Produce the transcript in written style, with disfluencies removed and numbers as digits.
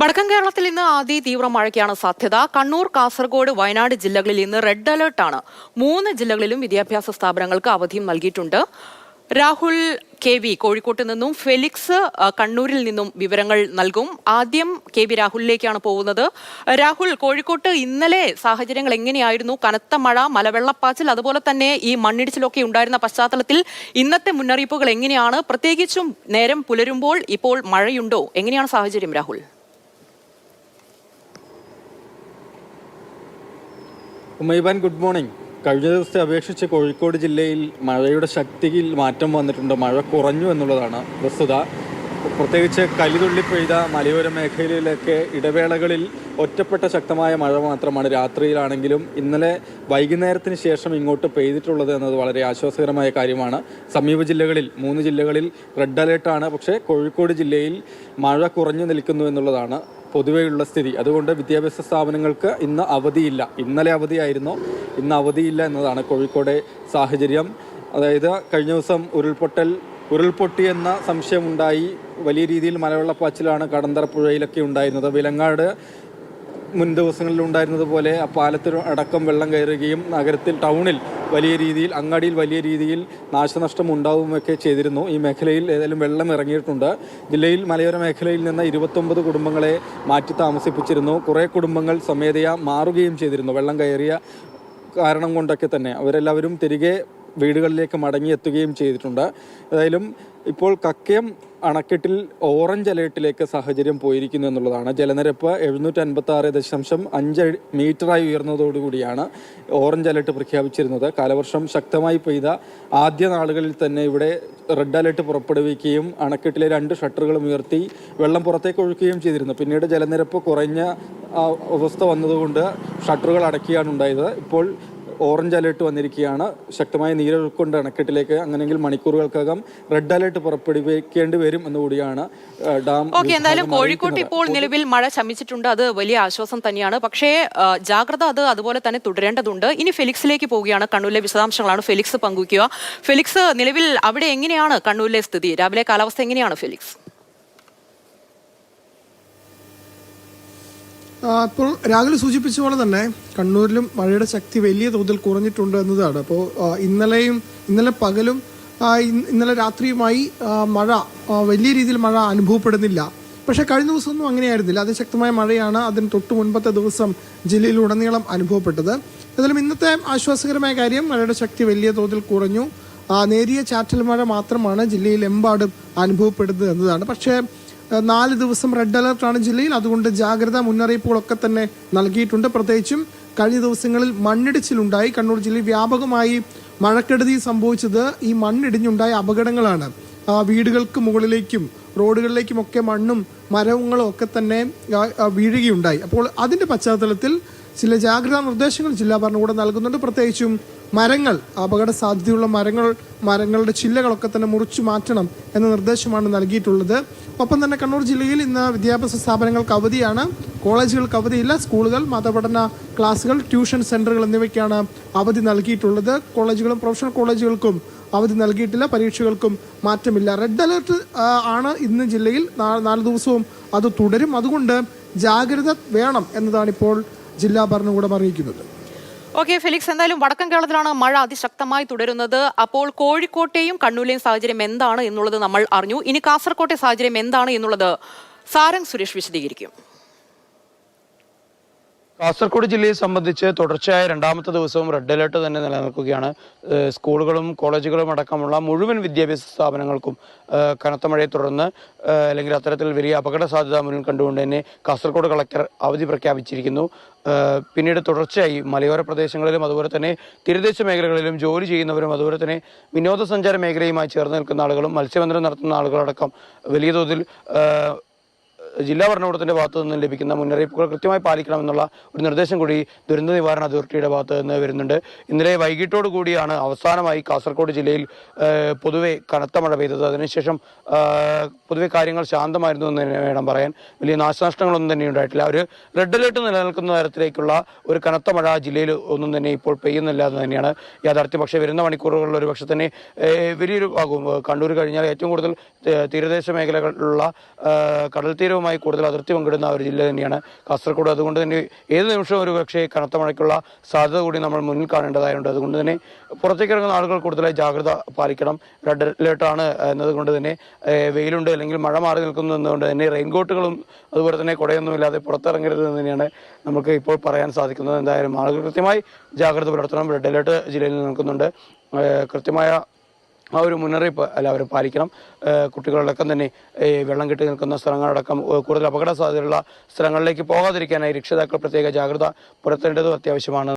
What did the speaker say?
വടക്കൻ കേരളത്തിൽ ഇന്ന് അതിതീവ്ര മഴയ്ക്കാണ് സാധ്യത. കണ്ണൂർ, കാസർഗോഡ്, വയനാട് ജില്ലകളിൽ ഇന്ന് റെഡ് അലർട്ടാണ്. 3 ജില്ലകളിലും വിദ്യാഭ്യാസ സ്ഥാപനങ്ങൾക്ക് അവധിയും നൽകിയിട്ടുണ്ട്. രാഹുൽ KV കോഴിക്കോട്ട് നിന്നും, ഫെലിക്സ് കണ്ണൂരിൽ നിന്നും വിവരങ്ങൾ നൽകും. ആദ്യം KV രാഹുലിലേക്കാണ് പോകുന്നത്. രാഹുൽ, കോഴിക്കോട്ട് ഇന്നലെ സാഹചര്യങ്ങൾ എങ്ങനെയായിരുന്നു? കനത്ത മഴ, മലവെള്ളപ്പാച്ചിൽ, അതുപോലെ തന്നെ ഈ മണ്ണിടിച്ചിലൊക്കെ ഉണ്ടായിരുന്ന പശ്ചാത്തലത്തിൽ ഇന്നത്തെ മുന്നറിയിപ്പുകൾ എങ്ങനെയാണ്? പ്രത്യേകിച്ചും നേരം പുലരുമ്പോൾ ഇപ്പോൾ മഴയുണ്ടോ? എങ്ങനെയാണ് സാഹചര്യം രാഹുൽ? Umaiban, good morning. കഴിഞ്ഞ ദിവസത്തെ അപേക്ഷിച്ച് കോഴിക്കോട് ജില്ലയിൽ മഴയുടെ ശക്തിയിൽ മാറ്റം വന്നിട്ടുണ്ട്. മഴ കുറഞ്ഞു എന്നുള്ളതാണ് വസ്തുത. പ്രത്യേകിച്ച് കലിതുള്ളി പെയ്ത മലയോര മേഖലയിലൊക്കെ ഇടവേളകളിൽ ഒറ്റപ്പെട്ട ശക്തമായ മഴ മാത്രമാണ് രാത്രിയിലാണെങ്കിലും ഇന്നലെ വൈകുന്നേരത്തിന് ശേഷം ഇങ്ങോട്ട് പെയ്തിട്ടുള്ളത് എന്നത് വളരെ ആശ്വാസകരമായ കാര്യമാണ്. സമീപ ജില്ലകളിൽ 3 ജില്ലകളിൽ റെഡ് അലേർട്ടാണ്. പക്ഷേ കോഴിക്കോട് ജില്ലയിൽ മഴ കുറഞ്ഞു നിൽക്കുന്നു എന്നുള്ളതാണ് പൊതുവെയുള്ള സ്ഥിതി. അതുകൊണ്ട് വിദ്യാഭ്യാസ സ്ഥാപനങ്ങൾക്ക് ഇന്ന് അവധിയില്ല. ഇന്നലെ അവധിയായിരുന്നു, ഇന്ന് അവധിയില്ല എന്നതാണ് കോഴിക്കോടെ സാഹചര്യം. അതായത് കഴിഞ്ഞ ദിവസം ഉരുൾപൊട്ടിയെന്ന സംശയമുണ്ടായി. വലിയ രീതിയിൽ മലവെള്ളപ്പാച്ചിലാണ് കടന്തറ പുഴയിലൊക്കെ ഉണ്ടായിരുന്നത്. വിലങ്ങാട് മുൻ ദിവസങ്ങളിൽ ഉണ്ടായിരുന്നത് പോലെ ആ പാലത്തിന് അടക്കം വെള്ളം കയറുകയും നഗരത്തിൽ ടൗണിൽ വലിയ രീതിയിൽ, അങ്ങാടിയിൽ വലിയ രീതിയിൽ നാശനഷ്ടം ഉണ്ടാവുകയൊക്കെ ചെയ്തിരുന്നു. ഈ മേഖലയിൽ ഏതായാലും വെള്ളം ഇറങ്ങിയിട്ടുണ്ട്. ജില്ലയിൽ മലയോര മേഖലയിൽ നിന്ന് 29 കുടുംബങ്ങളെ മാറ്റി താമസിപ്പിച്ചിരുന്നു. കുറേ കുടുംബങ്ങൾ സ്വമേധയാ മാറുകയും ചെയ്തിരുന്നു. വെള്ളം കയറിയ കാരണം കൊണ്ടൊക്കെ തന്നെ അവരെല്ലാവരും തിരികെ വീടുകളിലേക്ക് മടങ്ങിയെത്തുകയും ചെയ്തിട്ടുണ്ട്. ഏതായാലും ഇപ്പോൾ കക്കയം അണക്കെട്ടിൽ ഓറഞ്ച് അലേർട്ടിലേക്ക് സാഹചര്യം പോയിരിക്കുന്നു എന്നുള്ളതാണ്. ജലനിരപ്പ് 756.5 മീറ്ററായി ഉയർന്നതോടുകൂടിയാണ് ഓറഞ്ച് അലേർട്ട് പ്രഖ്യാപിച്ചിരുന്നത്. കാലവർഷം ശക്തമായി പെയ്ത ആദ്യ നാളുകളിൽ തന്നെ ഇവിടെ റെഡ് അലേർട്ട് പുറപ്പെടുവിക്കുകയും അണക്കെട്ടിലെ 2 ഷട്ടറുകളും ഉയർത്തി വെള്ളം പുറത്തേക്ക് ഒഴുക്കുകയും ചെയ്തിരുന്നു. പിന്നീട് ജലനിരപ്പ് കുറഞ്ഞ അവസ്ഥ വന്നതുകൊണ്ട് ഷട്ടറുകൾ അടയ്ക്കുകയാണ് ഉണ്ടായത്. ഇപ്പോൾ ഓറഞ്ച് അലേർട്ട് വന്നിരിക്കുകയാണ്. ശക്തമായ നീരൊഴുക്കുണ്ട് അണക്കെട്ടിലേക്ക്. അങ്ങനെയെങ്കിൽ മണിക്കൂറുകൾക്കകം റെഡ് അലേർട്ട് പുറപ്പെടുവിക്കേണ്ടി വരും എന്നുകൂടിയാണ് ഡാം. എന്തായാലും കോഴിക്കോട്ട് ഇപ്പോൾ നിലവിൽ മഴ ശമിച്ചിട്ടുണ്ട്. അത് വലിയ ആശ്വാസം തന്നെയാണ്. പക്ഷേ ജാഗ്രത അതുപോലെ തന്നെ തുടരേണ്ടതുണ്ട്. ഇനി ഫെലിക്സിലേക്ക് പോവുകയാണ്. കണ്ണൂരിലെ വിശദാംശങ്ങളാണ് ഫെലിക്സ് പങ്കുവയ്ക്കുക. ഫെലിക്സ്, നിലവിൽ അവിടെ എങ്ങനെയാണ് കണ്ണൂരിലെ സ്ഥിതി? രാവിലെ കാലാവസ്ഥ എങ്ങനെയാണ് ഫെലിക്സ്? ഇപ്പോൾ രാഹുൽ സൂചിപ്പിച്ച പോലെ തന്നെ കണ്ണൂരിലും മഴയുടെ ശക്തി വലിയ തോതിൽ കുറഞ്ഞിട്ടുണ്ട് എന്നതാണ്. അപ്പോൾ ഇന്നലെ പകലും ഇന്നലെ രാത്രിയുമായി മഴ വലിയ രീതിയിൽ മഴ അനുഭവപ്പെടുന്നില്ല. പക്ഷേ കഴിഞ്ഞ ദിവസമൊന്നും അങ്ങനെയായിരുന്നില്ല. അതിശക്തമായ മഴയാണ് അതിന് തൊട്ട് മുൻപത്തെ ദിവസം ജില്ലയിലുടനീളം അനുഭവപ്പെട്ടത്. എന്നാലും ഇന്നത്തെ ആശ്വാസകരമായ കാര്യം, മഴയുടെ ശക്തി വലിയ തോതിൽ കുറഞ്ഞു. നേരിയ ചാറ്റൽ മഴ മാത്രമാണ് ജില്ലയിലെമ്പാടും അനുഭവപ്പെടുന്നത് എന്നതാണ്. പക്ഷേ 4 ദിവസം റെഡ് അലർട്ടാണ് ജില്ലയിൽ. അതുകൊണ്ട് ജാഗ്രതാ മുന്നറിയിപ്പുകളൊക്കെ തന്നെ നൽകിയിട്ടുണ്ട്. പ്രത്യേകിച്ചും കഴിഞ്ഞ ദിവസങ്ങളിൽ മണ്ണിടിച്ചിലുണ്ടായി. കണ്ണൂർ ജില്ലയിൽ വ്യാപകമായി മഴക്കെടുതി സംഭവിച്ചത് ഈ മണ്ണിടിഞ്ഞുണ്ടായ അപകടങ്ങളാണ്. വീടുകൾക്ക് മുകളിലേക്കും റോഡുകളിലേക്കുമൊക്കെ മണ്ണും മരങ്ങളും ഒക്കെ തന്നെ വീഴുകയുണ്ടായി. അപ്പോൾ അതിൻ്റെ പശ്ചാത്തലത്തിൽ ചില ജാഗ്രതാ നിർദ്ദേശങ്ങൾ ജില്ലാ ഭരണകൂടം നൽകുന്നുണ്ട്. പ്രത്യേകിച്ചും മരങ്ങൾ, അപകട സാധ്യതയുള്ള മരങ്ങളുടെ ചില്ലകളൊക്കെ തന്നെ മുറിച്ചു മാറ്റണം എന്ന നിർദ്ദേശമാണ് നൽകിയിട്ടുള്ളത്. ഒപ്പം തന്നെ കണ്ണൂർ ജില്ലയിൽ ഇന്ന് വിദ്യാഭ്യാസ സ്ഥാപനങ്ങൾക്ക് അവധിയാണ്. കോളേജുകൾക്ക് അവധിയില്ല. സ്കൂളുകൾ, മതപഠന ക്ലാസുകൾ, ട്യൂഷൻ സെന്ററുകൾ എന്നിവയ്ക്കാണ് അവധി നൽകിയിട്ടുള്ളത്. കോളേജുകളും പ്രൊഫഷണൽ കോളേജുകൾക്കും അവധി നൽകിയിട്ടില്ല. പരീക്ഷകൾക്കും മാറ്റമില്ല. റെഡ് അലർട്ട് ആണ് ഇന്ന് ജില്ലയിൽ. 4 ദിവസവും അത് തുടരും. അതുകൊണ്ട് ജാഗ്രത വേണം എന്നതാണ് ഇപ്പോൾ ജില്ലാ ഭരണകൂടം അറിയിക്കുന്നത്. ഓക്കെ ഫെലിക്സ്, എന്തായാലും വടക്കൻ കേരളത്തിലാണ് മഴ അതിശക്തമായി തുടരുന്നത്. അപ്പോൾ കോഴിക്കോട്ടെയും കണ്ണൂരിലെയും സാഹചര്യം എന്താണ് എന്നുള്ളത് നമ്മൾ അറിഞ്ഞു. ഇനി കാസർകോട്ടെ സാഹചര്യം എന്താണ് എന്നുള്ളത് സാരംഗ് സുരേഷ് വിശദീകരിക്കും. കാസർഗോഡ് ജില്ലയെ സംബന്ധിച്ച് തുടർച്ചയായ 2ാമത്തെ ദിവസവും റെഡ് അലേർട്ട് തന്നെ നിലനിൽക്കുകയാണ്. സ്കൂളുകളും കോളേജുകളും അടക്കമുള്ള മുഴുവൻ വിദ്യാഭ്യാസ സ്ഥാപനങ്ങൾക്കും കനത്ത മഴയെ തുടർന്ന് അല്ലെങ്കിൽ അത്തരത്തിൽ വലിയ അപകട സാധ്യത മുന്നിൽ കണ്ടുകൊണ്ട് തന്നെ കാസർഗോഡ് കളക്ടർ അവധി പ്രഖ്യാപിച്ചിരിക്കുന്നു. പിന്നീട് തുടർച്ചയായി മലയോര പ്രദേശങ്ങളിലും അതുപോലെ തന്നെ തീരദേശ മേഖലകളിലും ജോലി ചെയ്യുന്നവരും അതുപോലെ തന്നെ വിനോദസഞ്ചാര മേഖലയുമായി ചേർന്ന് നിൽക്കുന്ന ആളുകളും മത്സ്യബന്ധനം നടത്തുന്ന ആളുകളടക്കം വലിയ തോതിൽ ജില്ലാ ഭരണകൂടത്തിന്റെ ഭാഗത്തു നിന്ന് ലഭിക്കുന്ന മുന്നറിയിപ്പുകൾ കൃത്യമായി പാലിക്കണമെന്നുള്ള ഒരു നിർദ്ദേശം കൂടി ദുരന്ത നിവാരണ അതോറിറ്റിയുടെ ഭാഗത്ത് നിന്ന് വരുന്നുണ്ട്. ഇന്നലെ വൈകിട്ടോടു കൂടിയാണ് അവസാനമായി കാസർഗോഡ് ജില്ലയിൽ പൊതുവെ കനത്ത മഴ പെയ്തത്. അതിനുശേഷം പൊതുവെ കാര്യങ്ങൾ ശാന്തമായിരുന്നു എന്ന് തന്നെ വേണം പറയാൻ. വലിയ നാശനഷ്ടങ്ങളൊന്നും തന്നെ ഉണ്ടായിട്ടില്ല. ഒരു റെഡ് അലേർട്ട് നിലനിൽക്കുന്ന തരത്തിലേക്കുള്ള ഒരു കനത്ത മഴ ജില്ലയിൽ ഒന്നും തന്നെ ഇപ്പോൾ പെയ്യുന്നില്ല എന്ന് തന്നെയാണ് യാഥാർത്ഥ്യം. പക്ഷേ വരുന്ന മണിക്കൂറുകളിൽ ഒരു പക്ഷെ തന്നെ വലിയൊരു ആകും. കണ്ണൂർ കഴിഞ്ഞാൽ ഏറ്റവും കൂടുതൽ തീരദേശ മേഖലകളിലുള്ള കടൽ തീരവും കേരളവുമായി കൂടുതൽ അതിർത്തി പങ്കിടുന്ന ഒരു ജില്ല തന്നെയാണ് കാസർഗോഡ്. അതുകൊണ്ട് തന്നെ ഏത് നിമിഷവും ഒരു പക്ഷേ കനത്ത മഴയ്ക്കുള്ള സാധ്യത കൂടി നമ്മൾ മുന്നിൽ കാണേണ്ടതായുണ്ട്. അതുകൊണ്ട് തന്നെ പുറത്തേക്ക് ഇറങ്ങുന്ന ആളുകൾ കൂടുതലായി ജാഗ്രത പാലിക്കണം. റെഡ് അലേർട്ടാണ് എന്നതുകൊണ്ട് തന്നെ വെയിലുണ്ട് അല്ലെങ്കിൽ മഴ മാറി നിൽക്കുന്നു എന്നതുകൊണ്ട് തന്നെ റെയിൻകോട്ടുകളും അതുപോലെ തന്നെ കുടയൊന്നുമില്ലാതെ പുറത്തിറങ്ങരുത് എന്ന് തന്നെയാണ് നമുക്ക് ഇപ്പോൾ പറയാൻ സാധിക്കുന്നത്. എന്തായാലും ആളുകൾ കൃത്യമായി ജാഗ്രത പുലർത്തണം. റെഡ് അലേർട്ട് ജില്ലയിൽ നിൽക്കുന്നുണ്ട്. കൃത്യമായ ആ ഒരു മുന്നറിയിപ്പ് എല്ലാവരും പാലിക്കണം. കുട്ടികളടക്കം തന്നെ വെള്ളം കെട്ടി നിൽക്കുന്ന സ്ഥലങ്ങളടക്കം കൂടുതൽ അപകട സാധ്യതയുള്ള സ്ഥലങ്ങളിലേക്ക് പോകാതിരിക്കാനായി രക്ഷിതാക്കൾ പ്രത്യേക ജാഗ്രത പുലർത്തേണ്ടതും അത്യാവശ്യമാണ്.